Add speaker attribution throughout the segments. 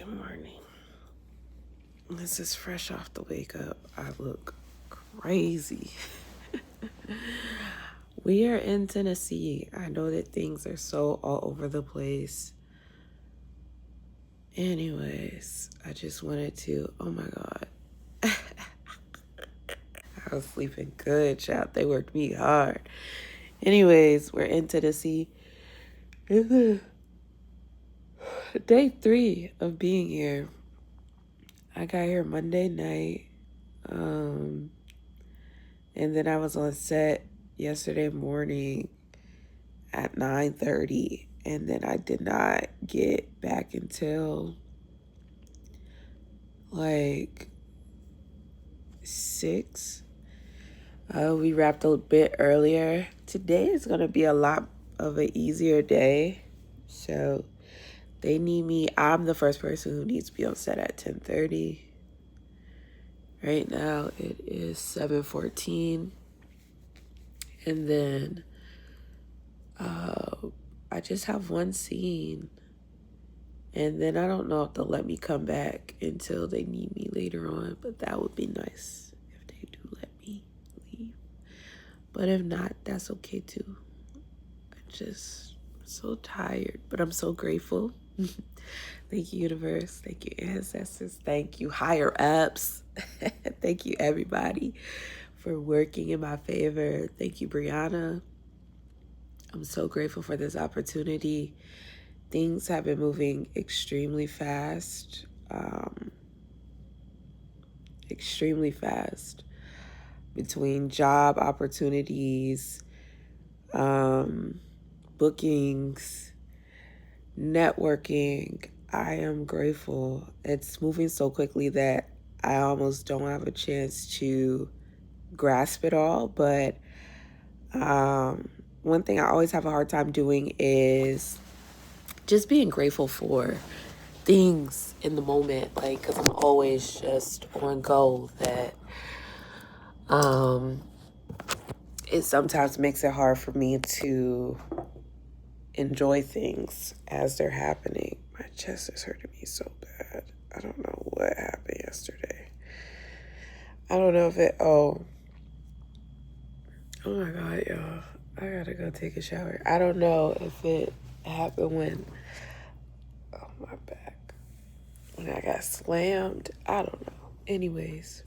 Speaker 1: Good morning. This is fresh off the wake up. I look crazy. We are in Tennessee. I know that things are so all over the place. Anyways, I just wanted to, oh my God. I was sleeping good, child. They worked me hard. Anyways, we're in Tennessee. It's day 3 of being here. I got here Monday night. And then I was on set yesterday morning at 9:30, and then I did not get back until like 6. We wrapped a bit earlier. Today is going to be a lot of an easier day. So they need me. I'm the first person who needs to be on set at 10:30. Right now it is 7:14. And then I just have one scene. And then I don't know if they'll let me come back until they need me later on. But that would be nice if they do let me leave. But if not, that's okay too. I'm just so tired. But I'm so grateful. Thank you, universe. Thank you, ancestors. Thank you, higher ups. Thank you, everybody, for working in my favor. Thank you, Bre'Ana. I'm so grateful for this opportunity. Things have been moving extremely fast. Extremely fast. Between job opportunities, bookings, networking. I am grateful. It's moving so quickly that I almost don't have a chance to grasp it all. But one thing I always have a hard time doing is just being grateful for things in the moment, like, because I'm always just on go, that it sometimes makes it hard for me to enjoy things as they're happening. My chest is hurting me so bad. I don't know what happened yesterday. I don't know if it, oh my God, y'all. I gotta go take a shower. I don't know if it happened when, oh my back, when I got slammed. I don't know. Anyways,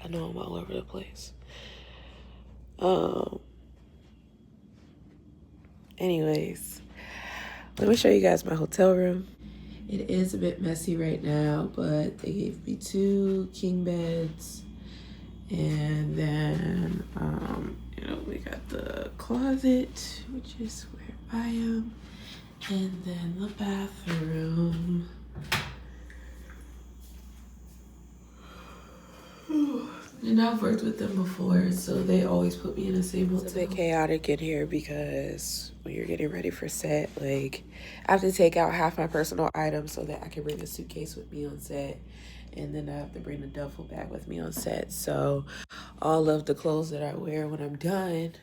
Speaker 1: I know I'm all over the place. Anyways, let me show you guys my hotel room. It is a bit messy right now, but they gave me 2 king beds. And then, we got the closet, which is where I am. And then the bathroom. And I've worked with them before, so they always put me in the same hotel. It's a bit chaotic in here because when you're getting ready for set, like, I have to take out half my personal items so that I can bring a suitcase with me on set. And then I have to bring a duffel bag with me on set. So all of the clothes that I wear when I'm done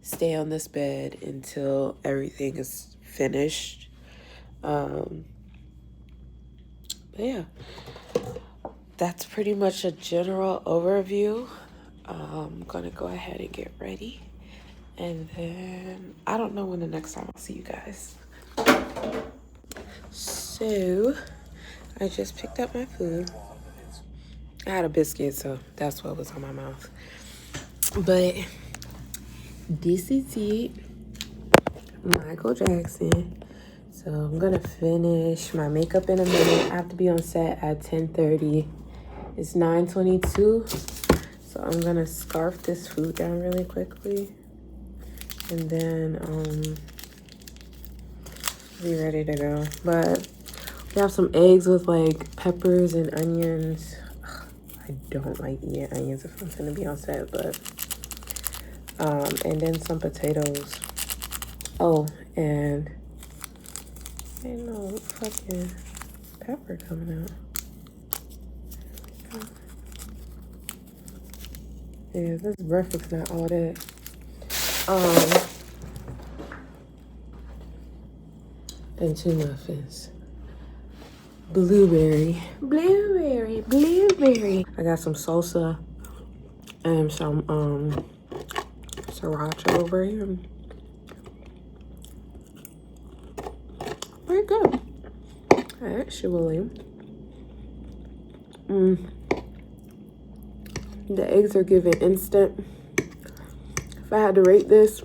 Speaker 1: stay on this bed until everything is finished. But yeah, that's pretty much a general overview. I'm gonna go ahead and get ready. And then I don't know when the next time I'll see you guys. So I just picked up my food. I had a biscuit, so that's what was on my mouth. But this is it. Michael Jackson. So I'm gonna finish my makeup in a minute. I have to be on set at 10:30. It's 9:22. So I'm gonna scarf this food down really quickly. And then be ready to go. But we have some eggs with like peppers and onions. I don't like eating onions if I'm gonna be on set, but and then some potatoes. Oh, and ain't no fucking pepper coming out. Yeah, this breakfast not all that. And 2 muffins.
Speaker 2: blueberry. I got some salsa and some sriracha over here. Very good. Actually, the eggs are given instant. If I had to rate this,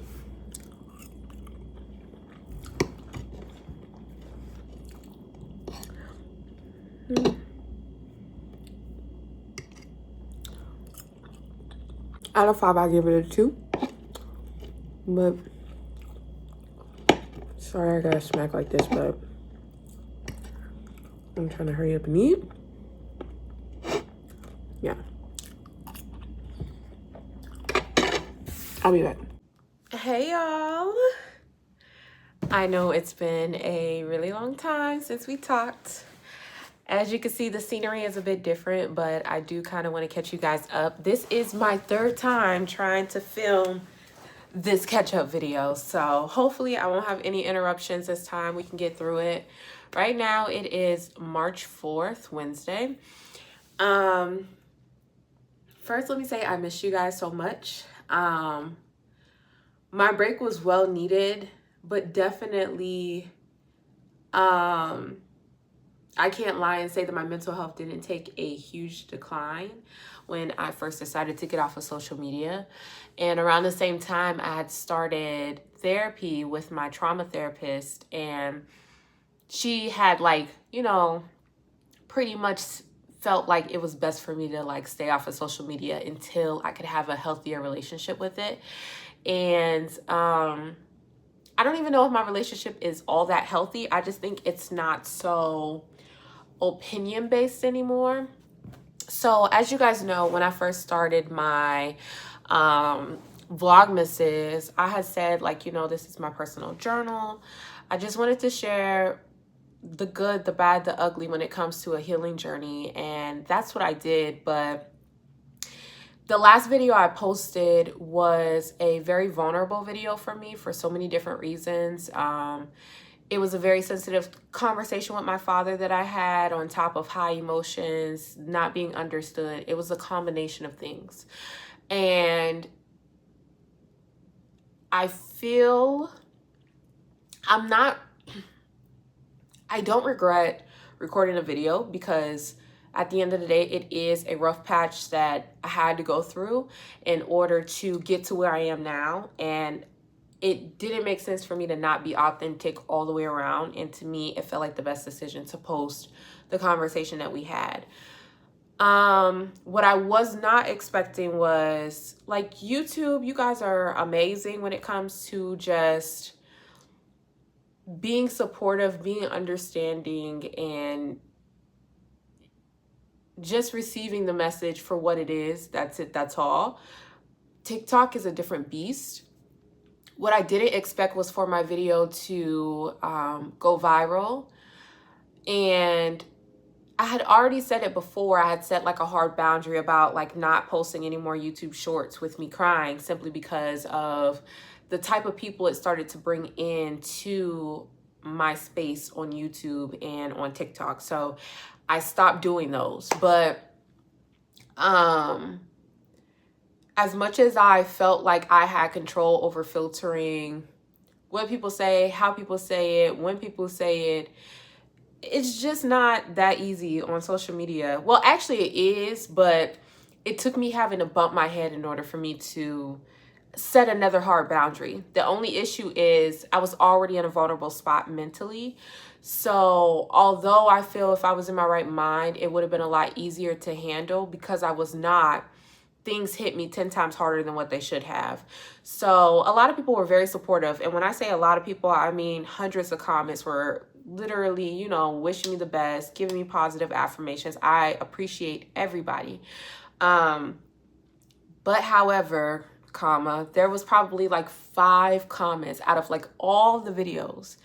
Speaker 2: out of 5, I give it a 2. But sorry I gotta smack like this, but I'm trying to hurry up and eat. Yeah. I'll be back. Hey y'all. I know it's been a really long time since we talked. As you can see, the scenery is a bit different, but I do kind of want to catch you guys up. This is my 3rd time trying to film this catch-up video, so hopefully I won't have any interruptions this time. We can get through it. Right now it is March 4th, Wednesday. First, let me say I miss you guys so much. My break was well needed, but definitely I can't lie and say that my mental health didn't take a huge decline when I first decided to get off of social media. And around the same time, I had started therapy with my trauma therapist, and she had, like, you know, pretty much felt like it was best for me to like stay off of social media until I could have a healthier relationship with it. And I don't even know if my relationship is all that healthy. I just think it's not so opinion based anymore. So as you guys know, when I first started my vlogmases, I had said, like, you know, this is my personal journal. I just wanted to share the good, the bad, the ugly when it comes to a healing journey, and that's what I did. But the last video I posted was a very vulnerable video for me for so many different reasons. It was a very sensitive conversation with my father that I had, on top of high emotions, not being understood. It was a combination of things. And I feel I don't regret recording a video, because at the end of the day, it is a rough patch that I had to go through in order to get to where I am now. And it didn't make sense for me to not be authentic all the way around. And to me, it felt like the best decision to post the conversation that we had. What I was not expecting was, like, YouTube, you guys are amazing when it comes to just being supportive, being understanding, and just receiving the message for what it is. That's it. That's all. TikTok is a different beast. What I didn't expect was for my video to go viral. And I had already said it before. I had set like a hard boundary about like not posting any more YouTube shorts with me crying, simply because of the type of people it started to bring into my space on YouTube and on TikTok. So I stopped doing those. But as much as I felt like I had control over filtering what people say, how people say it, when people say it, it's just not that easy on social media. Well, actually it is, but it took me having to bump my head in order for me to set another hard boundary. The only issue is I was already in a vulnerable spot mentally. So although I feel if I was in my right mind, it would have been a lot easier to handle, because I was not, things hit me 10 times harder than what they should have. So a lot of people were very supportive. And when I say a lot of people, I mean hundreds of comments were literally, you know, wishing me the best, giving me positive affirmations. I appreciate everybody. But however, there was probably like 5 comments out of like all the videos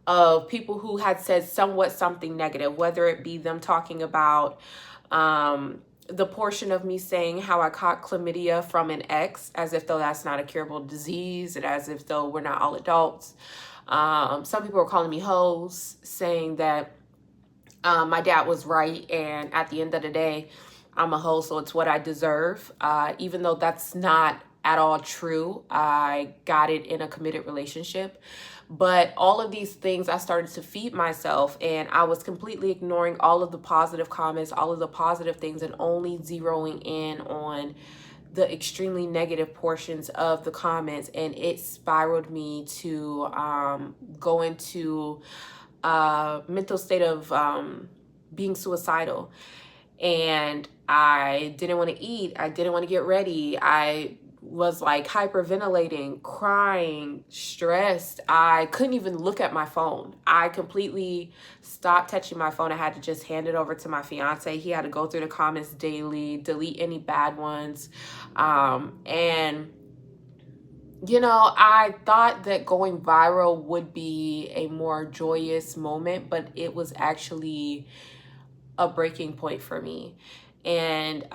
Speaker 2: of people who had said somewhat something negative, whether it be them talking about the portion of me saying how I caught chlamydia from an ex, as if though that's not a curable disease, and as if though we're not all adults. Some people were calling me hoes, saying that My dad was right, and at the end of the day, I'm a hoe, so it's what I deserve. Even though that's not at all true, I got it in a committed relationship. But all of these things, I started to feed myself, and I was completely ignoring all of the positive comments, all of the positive things, and only zeroing in on the extremely negative portions of the comments. And it spiraled me to go into a mental state of being suicidal. And I didn't want to eat. I didn't want to get ready. I was like hyperventilating, crying, stressed. I couldn't even look at my phone. I completely stopped touching my phone. I had to just hand it over to my fiance. He had to go through the comments daily, delete any bad ones. And you know, I thought that going viral would be a more joyous moment, but it was actually a breaking point for me. And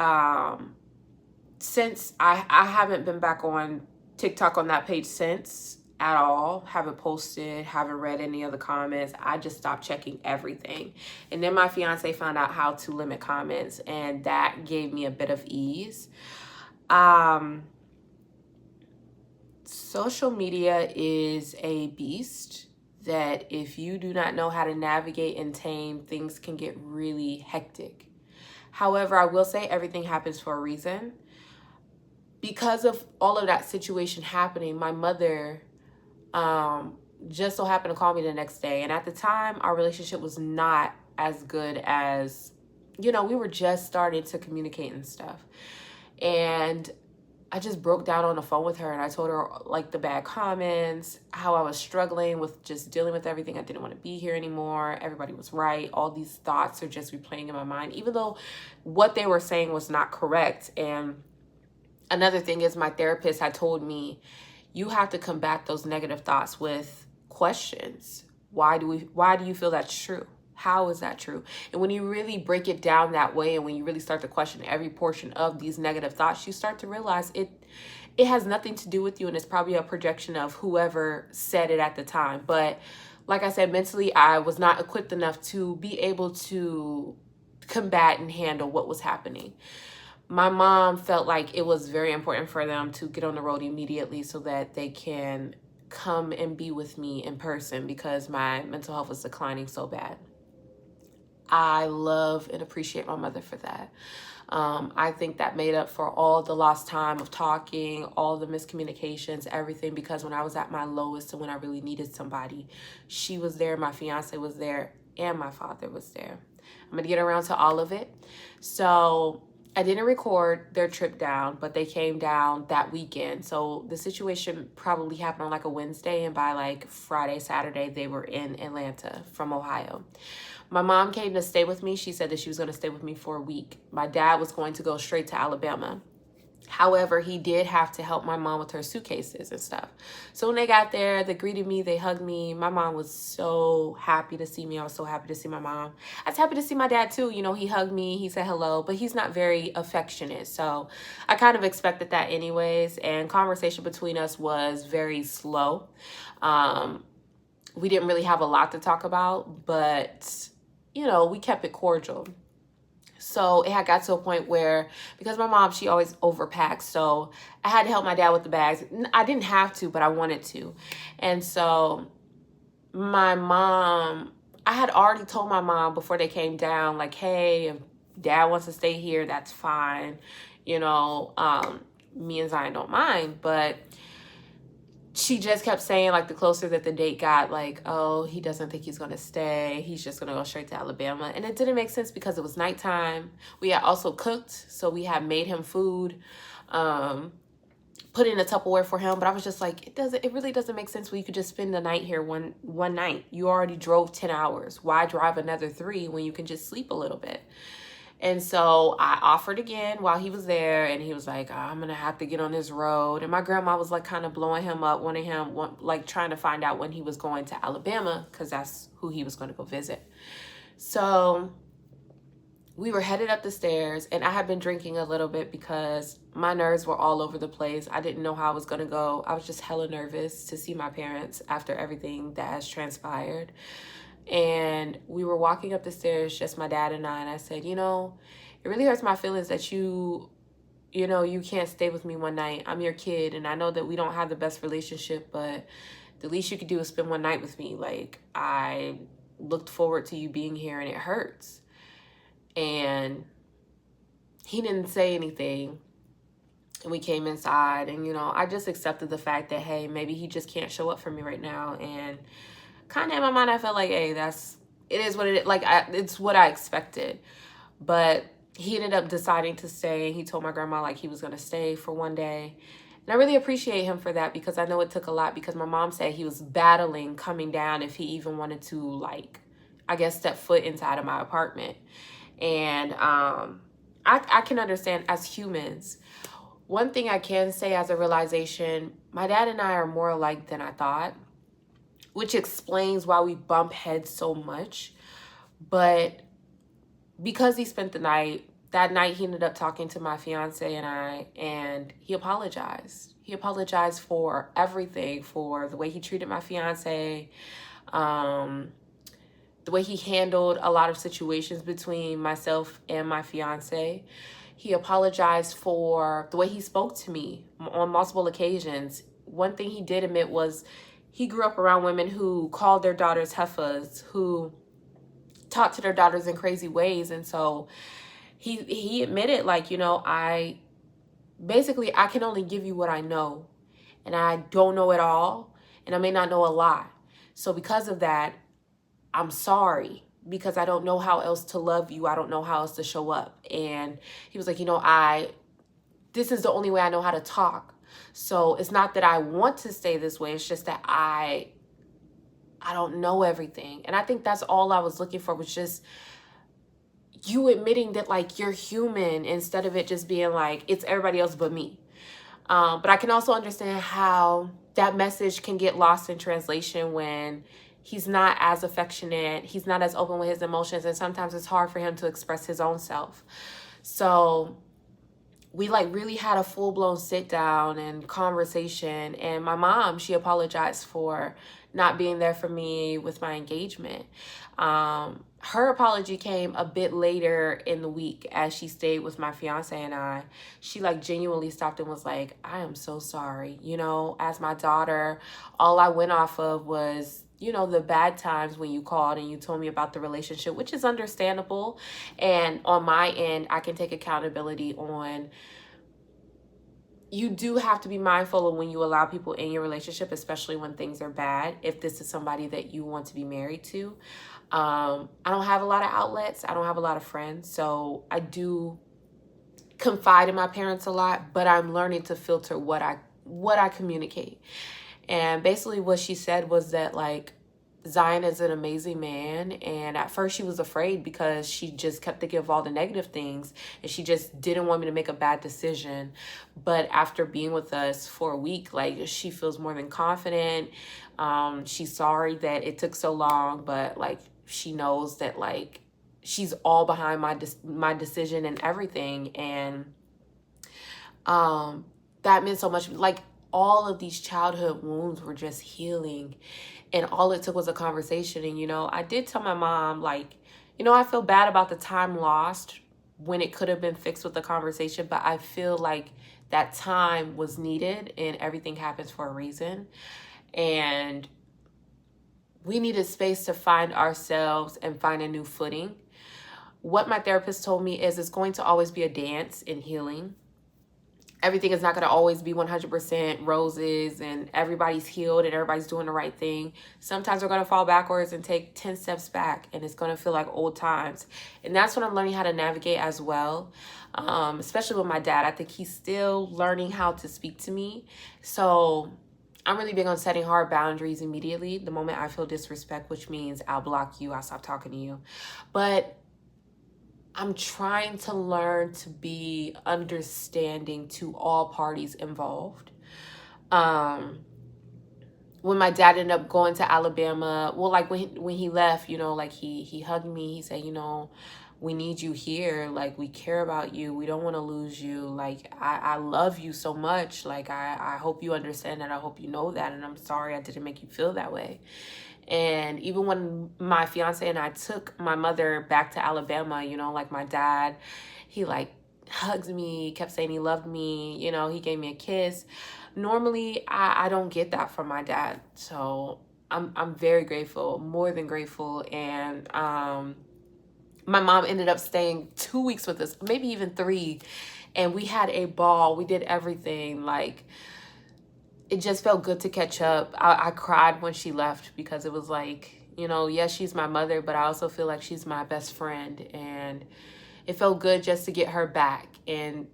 Speaker 2: since I haven't been back on TikTok on that page since at all, haven't posted, haven't read any of the comments. I just stopped checking everything. And then my fiance found out how to limit comments, and that gave me a bit of ease. Social media is a beast that if you do not know how to navigate and tame, things can get really hectic. However, I will say everything happens for a reason. Because of all of that situation happening, my mother just so happened to call me the next day. And at the time, our relationship was not as good as, you know, we were just starting to communicate and stuff. And I just broke down on the phone with her, and I told her like the bad comments, how I was struggling with just dealing with everything. I didn't want to be here anymore. Everybody was right. All these thoughts are just replaying in my mind, even though what they were saying was not correct. And another thing is, my therapist had told me, you have to combat those negative thoughts with questions. Why do you feel that's true? How is that true? And when you really break it down that way, and when you really start to question every portion of these negative thoughts, you start to realize it has nothing to do with you, and it's probably a projection of whoever said it at the time. But like I said, mentally, I was not equipped enough to be able to combat and handle what was happening. My mom felt like it was very important for them to get on the road immediately so that they can come and be with me in person, because my mental health was declining so bad. I love and appreciate my mother for that. I think that made up for all the lost time of talking, all the miscommunications, everything, because when I was at my lowest and when I really needed somebody, she was there, my fiance was there, and my father was there. I'm going to get around to all of it. So I didn't record their trip down, but they came down that weekend. So the situation probably happened on like a Wednesday, and by like Friday, Saturday, they were in Atlanta from Ohio. My mom came to stay with me. She said that she was going to stay with me for a week. My dad was going to go straight to Alabama. However, he did have to help my mom with her suitcases and stuff. So when they got there, they greeted me, they hugged me. My mom was so happy to see me. I was so happy to see my mom. I was happy to see my dad too. You know, he hugged me, he said hello, but he's not very affectionate. So I kind of expected that anyways. And conversation between us was very slow. We didn't really have a lot to talk about, but you know, we kept it cordial. So it had got to a point where, because my mom, she always overpacks, so I had to help my dad with the bags. I didn't have to, but I wanted to. And so my mom, I had already told my mom before they came down, like, hey, if dad wants to stay here, that's fine. You know, me and Zion don't mind, but she just kept saying, like, the closer that the date got, like, oh, he doesn't think he's going to stay. He's just going to go straight to Alabama. And it didn't make sense because it was nighttime. We had also cooked, so we had made him food, put in a Tupperware for him. But I was just like, it really doesn't make sense where you could just spend the night here one night. You already drove 10 hours. Why drive another 3 when you can just sleep a little bit? And so I offered again while he was there, and he was like, oh, I'm going to have to get on this road. And my grandma was like kind of blowing him up, like trying to find out when he was going to Alabama, because that's who he was going to go visit. So we were headed up the stairs, and I had been drinking a little bit because my nerves were all over the place. I didn't know how I was going to go. I was just hella nervous to see my parents after everything that has transpired. And we were walking up the stairs, just my dad and I said, you know, it really hurts my feelings that you know, you can't stay with me one night. I'm your kid, and I know that we don't have the best relationship, but the least you could do is spend one night with me. Like, I looked forward to you being here, and it hurts. And he didn't say anything. And we came inside, and, you know, I just accepted the fact that, hey, maybe he just can't show up for me right now. And kind of in my mind, I felt like, hey, it is what it is. Like, it's what I expected. But he ended up deciding to stay. He told my grandma, like, he was going to stay for one day. And I really appreciate him for that, because I know it took a lot, because my mom said he was battling coming down if he even wanted to, like, I guess, step foot inside of my apartment. And I can understand, as humans, one thing I can say as a realization, my dad and I are more alike than I thought, which explains why we bump heads so much. But because he spent the night, that night he ended up talking to my fiance and I, and he apologized. He apologized for everything, for the way he treated my fiance, the way he handled a lot of situations between myself and my fiance. He apologized for the way he spoke to me on multiple occasions. One thing he did admit was he grew up around women who called their daughters heifers, who talked to their daughters in crazy ways. And so he admitted, like, you know, I can only give you what I know, and I don't know it all, and I may not know a lot. So because of that, I'm sorry, because I don't know how else to love you. I don't know how else to show up. And he was like, you know, this is the only way I know how to talk. So it's not that I want to stay this way. It's just that I don't know everything. And I think that's all I was looking for, was just you admitting that, like, you're human, instead of it just being like, it's everybody else but me. But I can also understand how that message can get lost in translation when he's not as affectionate, he's not as open with his emotions, and sometimes it's hard for him to express his own self. So we, like, really had a full-blown sit down and conversation. And my mom, she apologized for not being there for me with my engagement. Her apology came a bit later in the week, as she stayed with my fiance and I. She, like, genuinely stopped and was like, I am so sorry. You know, as my daughter, all I went off of was, you know, the bad times when you called and you told me about the relationship, which is understandable. And on my end, I can take accountability on, you do have to be mindful of when you allow people in your relationship, especially when things are bad, if this is somebody that you want to be married to. I don't have a lot of outlets. I don't have a lot of friends. So I do confide in my parents a lot, but I'm learning to filter what I communicate. And basically what she said was that, like, Zion is an amazing man. And at first she was afraid, because she just kept thinking of all the negative things, and she just didn't want me to make a bad decision. But after being with us for a week, like, she feels more than confident. She's sorry that it took so long, but, like, she knows that, like, she's all behind my decision and everything. And that meant so much. Like, all of these childhood wounds were just healing, and all it took was a conversation. And, you know, I did tell my mom, like, you know, I feel bad about the time lost when it could have been fixed with the conversation, but I feel like that time was needed, and everything happens for a reason. And we needed space to find ourselves and find a new footing. What my therapist told me is, it's going to always be a dance in healing. Everything is not going to always be 100% roses and everybody's healed and everybody's doing the right thing. Sometimes we're going to fall backwards and take 10 steps back, and it's going to feel like old times. And that's what I'm learning how to navigate as well, especially with my dad. I think he's still learning how to speak to me. So I'm really big on setting hard boundaries immediately. The moment I feel disrespect, which means I'll block you, I'll stop talking to you. But I'm trying to learn to be understanding to all parties involved. When my dad ended up going to Alabama, well, like, when he left, you know, like, he hugged me. He said, you know, we need you here. Like, we care about you. We don't want to lose you. Like, I love you so much. Like, I hope you understand that. I hope you know that. And I'm sorry I didn't make you feel that way. And even when my fiance and I took my mother back to Alabama, you know, like my dad, he like hugs me, kept saying he loved me, you know, he gave me a kiss. Normally I don't get that from my dad. So I'm very grateful, more than grateful. And my mom ended up staying 2 weeks with us, maybe even 3. And we had a ball. We did everything. Like, it just felt good to catch up. I cried when she left because it was like, you know, yes, she's my mother, but I also feel like she's my best friend. And it felt good just to get her back and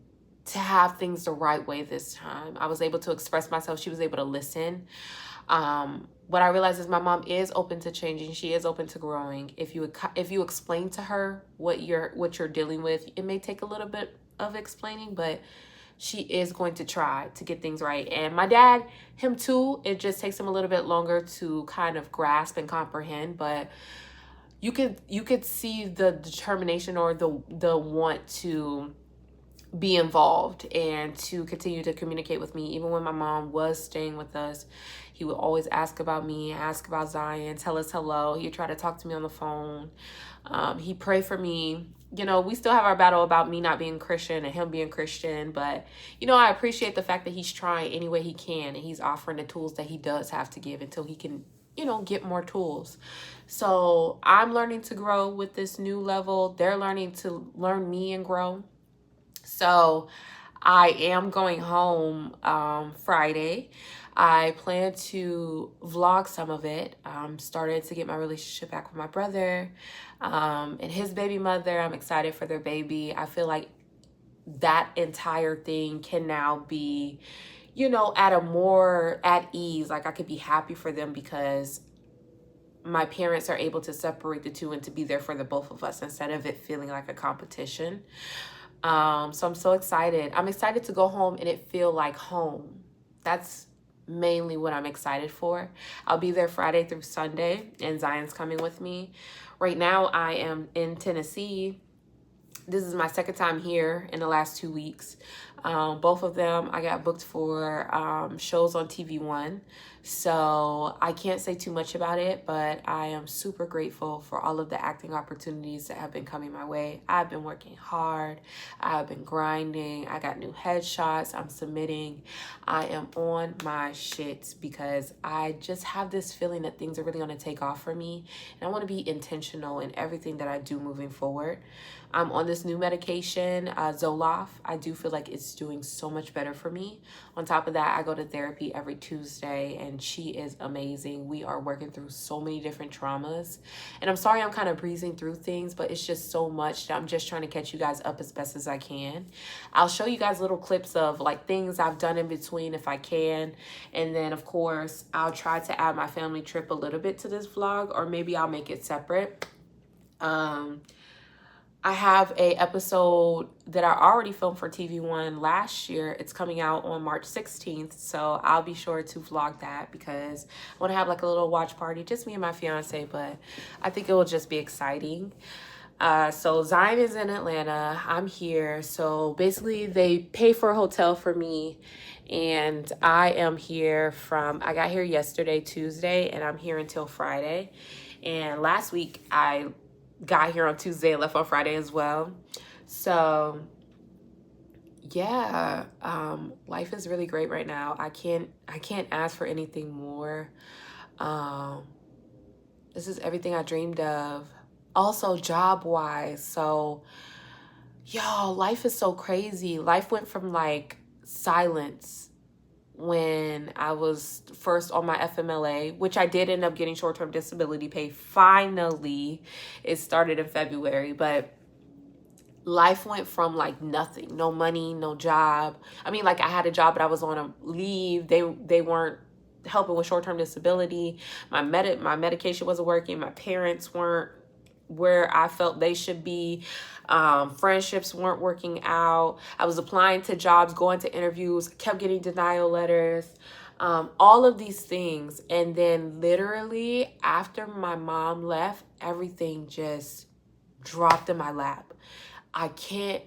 Speaker 2: to have things the right way this time. I was able to express myself. She was able to listen. What I realized is my mom is open to changing. She is open to growing. If you explain to her what you're dealing with, it may take a little bit of explaining, but she is going to try to get things right. And my dad, him too, it just takes him a little bit longer to kind of grasp and comprehend, but you could see the determination or the want to be involved and to continue to communicate with me. Even when my mom was staying with us, he would always ask about me, ask about Zion, tell us hello. He'd try to talk to me on the phone. He prayed for me. You know, we still have our battle about me not being Christian and him being Christian, but you know, I appreciate the fact that he's trying any way he can, and he's offering the tools that he does have to give until he can, you know, get more tools. So I'm learning to grow with this new level. They're learning to learn me and grow. So I am going home Friday. I plan to vlog some of it. I'm starting to get my relationship back with my brother and his baby mother. I'm excited for their baby. I feel like that entire thing can now be, you know, at ease. Like, I could be happy for them because my parents are able to separate the two and to be there for the both of us instead of it feeling like a competition. So I'm so excited. I'm excited to go home and it feel like home. That's mainly what I'm excited for. I'll be there Friday through Sunday, and Zion's coming with me. Right now I am in Tennessee. This is my second time here in the last 2 weeks. Both of them I got booked for shows on TV1. So I can't say too much about it, but I am super grateful for all of the acting opportunities that have been coming my way. I've been working hard. I've been grinding. I got new headshots. I'm submitting. I am on my shit because I just have this feeling that things are really going to take off for me. And I want to be intentional in everything that I do moving forward. I'm on this new medication, Zoloft. I do feel like it's doing so much better for me. On top of that, I go to therapy every Tuesday, and she is amazing. We are working through so many different traumas. And I'm sorry I'm kind of breezing through things, but it's just so much that I'm just trying to catch you guys up as best as I can. I'll show you guys little clips of like things I've done in between if I can. And then, of course, I'll try to add my family trip a little bit to this vlog, or maybe I'll make it separate. I have a episode that I already filmed for TV1 last year. It's coming out on March 16th, so I'll be sure to vlog that because I want to have like a little watch party, just me and my fiance, but I think it will just be exciting. So Zion is in Atlanta. I'm here. So basically they pay for a hotel for me, and I am here I got here yesterday, Tuesday, and I'm here until Friday. And last week I got here on Tuesday and left on Friday as well. So yeah, life is really great right now. I can't ask for anything more. This is everything I dreamed of. Also job wise. So y'all, life is so crazy. Life went from like silence when I was first on my FMLA, which I did end up getting short-term disability pay. Finally, it started in February, but life went from like nothing, no money, no job. I mean, like I had a job, but I was on a leave. They weren't helping with short-term disability. My medication wasn't working. My parents weren't where I felt they should be. Friendships weren't working out. I was applying to jobs, going to interviews, kept getting denial letters, all of these things. And then literally after my mom left, everything just dropped in my lap. I can't